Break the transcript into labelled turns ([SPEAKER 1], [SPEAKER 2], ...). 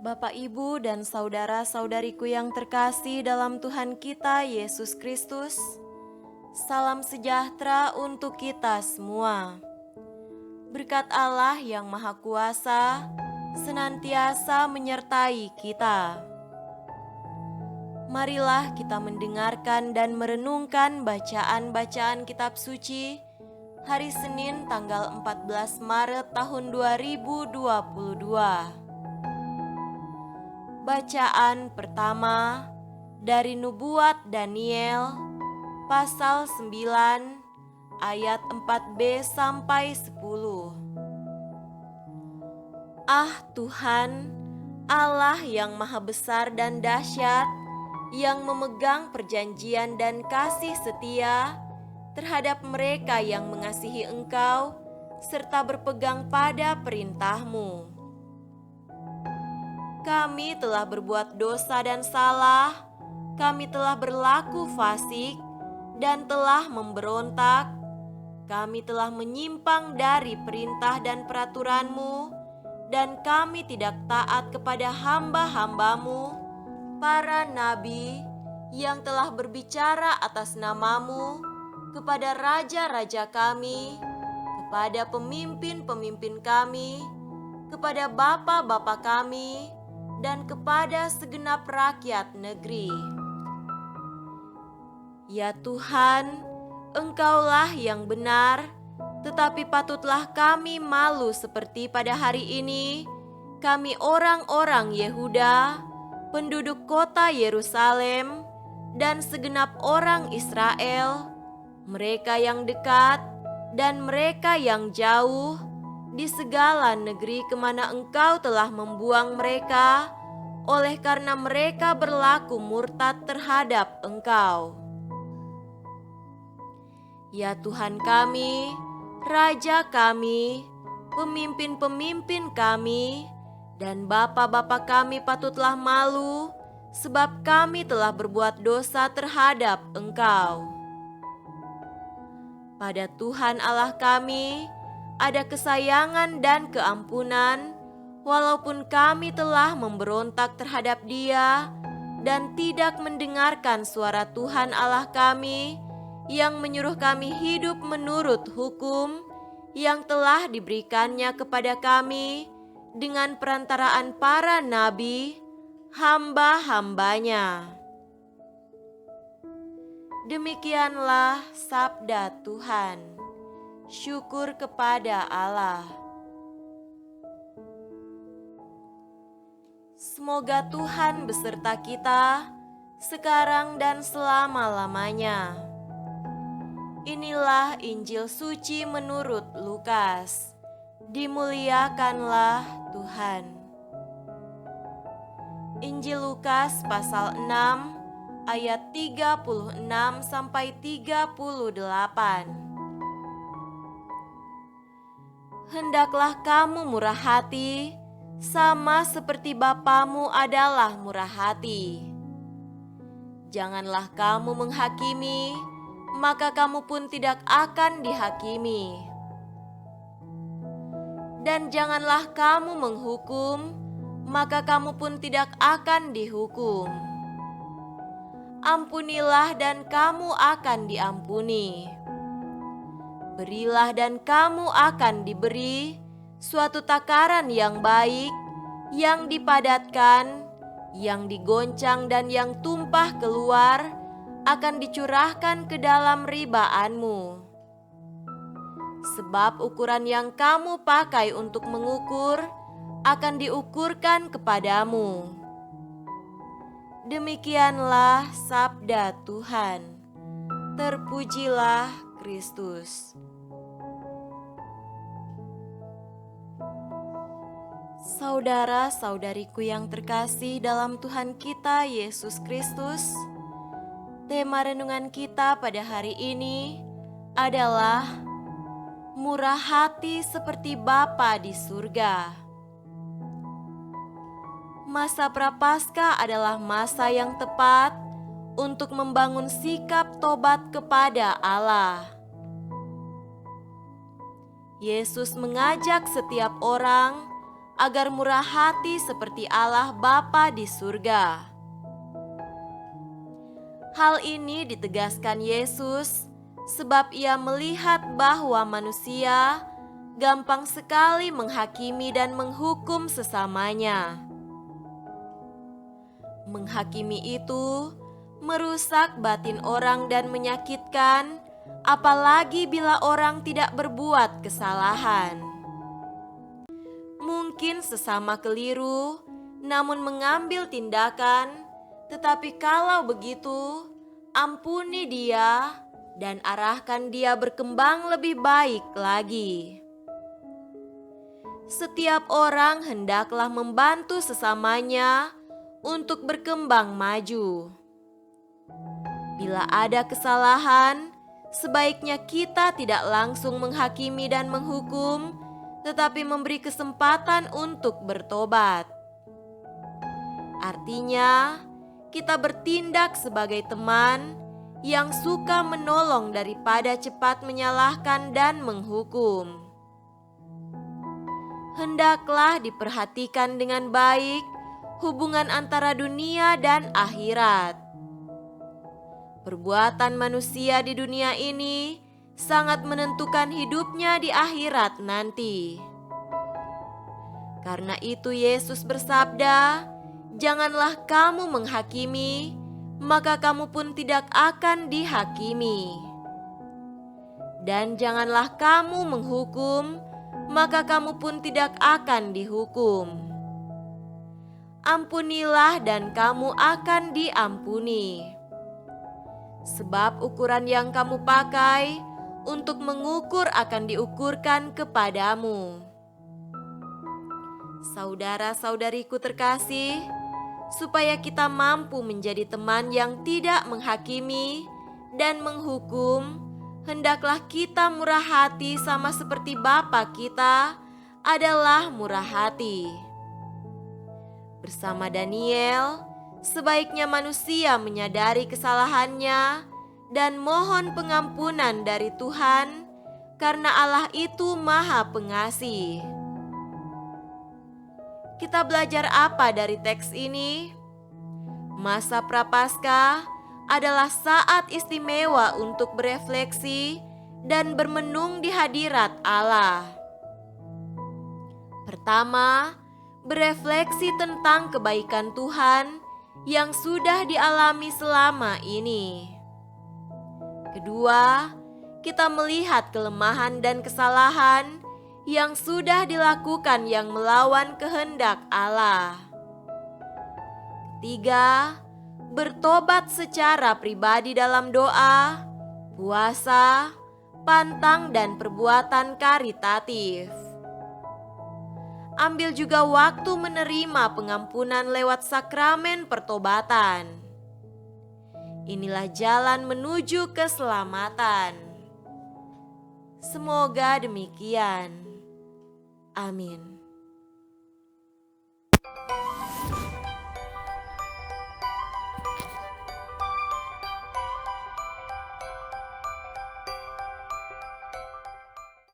[SPEAKER 1] Bapak, Ibu, dan saudara-saudariku yang terkasih dalam Tuhan kita Yesus Kristus, salam sejahtera untuk kita semua. Berkat Allah yang Maha Kuasa senantiasa menyertai kita. Marilah kita mendengarkan dan merenungkan bacaan-bacaan kitab suci hari Senin tanggal 14 Maret tahun 2022. Bacaan pertama dari Nubuat Daniel pasal 9 ayat 4b sampai 10. Ah Tuhan, Allah yang maha besar dan dahsyat, yang memegang perjanjian dan kasih setia terhadap mereka yang mengasihi Engkau serta berpegang pada perintah-Mu. Kami telah berbuat dosa dan salah, kami telah berlaku fasik dan telah memberontak, kami telah menyimpang dari perintah dan peraturan-Mu, dan kami tidak taat kepada hamba-hamba-Mu, para nabi yang telah berbicara atas nama-Mu, kepada raja-raja kami, kepada pemimpin-pemimpin kami, kepada bapa-bapa kami, dan kepada segenap rakyat negeri. Ya Tuhan, Engkaulah yang benar, tetapi patutlah kami malu seperti pada hari ini, kami orang-orang Yehuda, penduduk kota Yerusalem, dan segenap orang Israel, mereka yang dekat dan mereka yang jauh, di segala negeri kemana Engkau telah membuang mereka, oleh karena mereka berlaku murtad terhadap Engkau. Ya Tuhan kami, Raja kami, pemimpin-pemimpin kami, dan bapa-bapa kami patutlah malu, sebab kami telah berbuat dosa terhadap Engkau. Pada Tuhan Allah kami ada kesayangan dan keampunan, walaupun kami telah memberontak terhadap Dia dan tidak mendengarkan suara Tuhan Allah kami yang menyuruh kami hidup menurut hukum yang telah diberikannya kepada kami dengan perantaraan para nabi, hamba-hambanya. Demikianlah sabda Tuhan. Syukur kepada Allah. Semoga Tuhan beserta kita sekarang dan selama-lamanya. Inilah Injil suci menurut Lukas. Dimuliakanlah Tuhan. Injil Lukas pasal 6 ayat 36 sampai 38. Hendaklah kamu murah hati, sama seperti Bapamu adalah murah hati. Janganlah kamu menghakimi, maka kamu pun tidak akan dihakimi. Dan janganlah kamu menghukum, maka kamu pun tidak akan dihukum. Ampunilah dan kamu akan diampuni. Berilah dan kamu akan diberi, suatu takaran yang baik, yang dipadatkan, yang digoncang dan yang tumpah keluar, akan dicurahkan ke dalam ribaanmu. Sebab ukuran yang kamu pakai untuk mengukur, akan diukurkan kepadamu. Demikianlah sabda Tuhan. Terpujilah Kristus. Saudara-saudariku yang terkasih dalam Tuhan kita Yesus Kristus, tema renungan kita pada hari ini adalah murah hati seperti Bapa di surga. Masa Prapaskah adalah masa yang tepat untuk membangun sikap tobat kepada Allah. Yesus mengajak setiap orang agar murah hati seperti Allah Bapa di surga. Hal ini ditegaskan Yesus sebab ia melihat bahwa manusia gampang sekali menghakimi dan menghukum sesamanya. Menghakimi itu merusak batin orang dan menyakitkan, apalagi bila orang tidak berbuat kesalahan. Mungkin sesama keliru, namun mengambil tindakan, tetapi kalau begitu, ampuni dia dan arahkan dia berkembang lebih baik lagi. Setiap orang hendaklah membantu sesamanya untuk berkembang maju. Bila ada kesalahan, sebaiknya kita tidak langsung menghakimi dan menghukum, tetapi memberi kesempatan untuk bertobat. Artinya, kita bertindak sebagai teman yang suka menolong daripada cepat menyalahkan dan menghukum. Hendaklah diperhatikan dengan baik hubungan antara dunia dan akhirat. Perbuatan manusia di dunia ini sangat menentukan hidupnya di akhirat nanti. Karena itu Yesus bersabda, "Janganlah kamu menghakimi, maka kamu pun tidak akan dihakimi. Dan janganlah kamu menghukum, maka kamu pun tidak akan dihukum. Ampunilah dan kamu akan diampuni. Sebab ukuran yang kamu pakai untuk mengukur akan diukurkan kepadamu." Saudara-saudariku terkasih, supaya kita mampu menjadi teman yang tidak menghakimi dan menghukum, hendaklah kita murah hati sama seperti Bapa kita adalah murah hati. Bersama Daniel, sebaiknya manusia menyadari kesalahannya dan mohon pengampunan dari Tuhan, karena Allah itu Maha Pengasih. Kita belajar apa dari teks ini? Masa Prapaskah adalah saat istimewa untuk berefleksi dan bermenung di hadirat Allah. Pertama, berefleksi tentang kebaikan Tuhan yang sudah dialami selama ini. Kedua, kita melihat kelemahan dan kesalahan yang sudah dilakukan yang melawan kehendak Allah. Ketiga, bertobat secara pribadi dalam doa, puasa, pantang, dan perbuatan karitatif. Ambil juga waktu menerima pengampunan lewat sakramen pertobatan. Inilah jalan menuju keselamatan. Semoga demikian. Amin.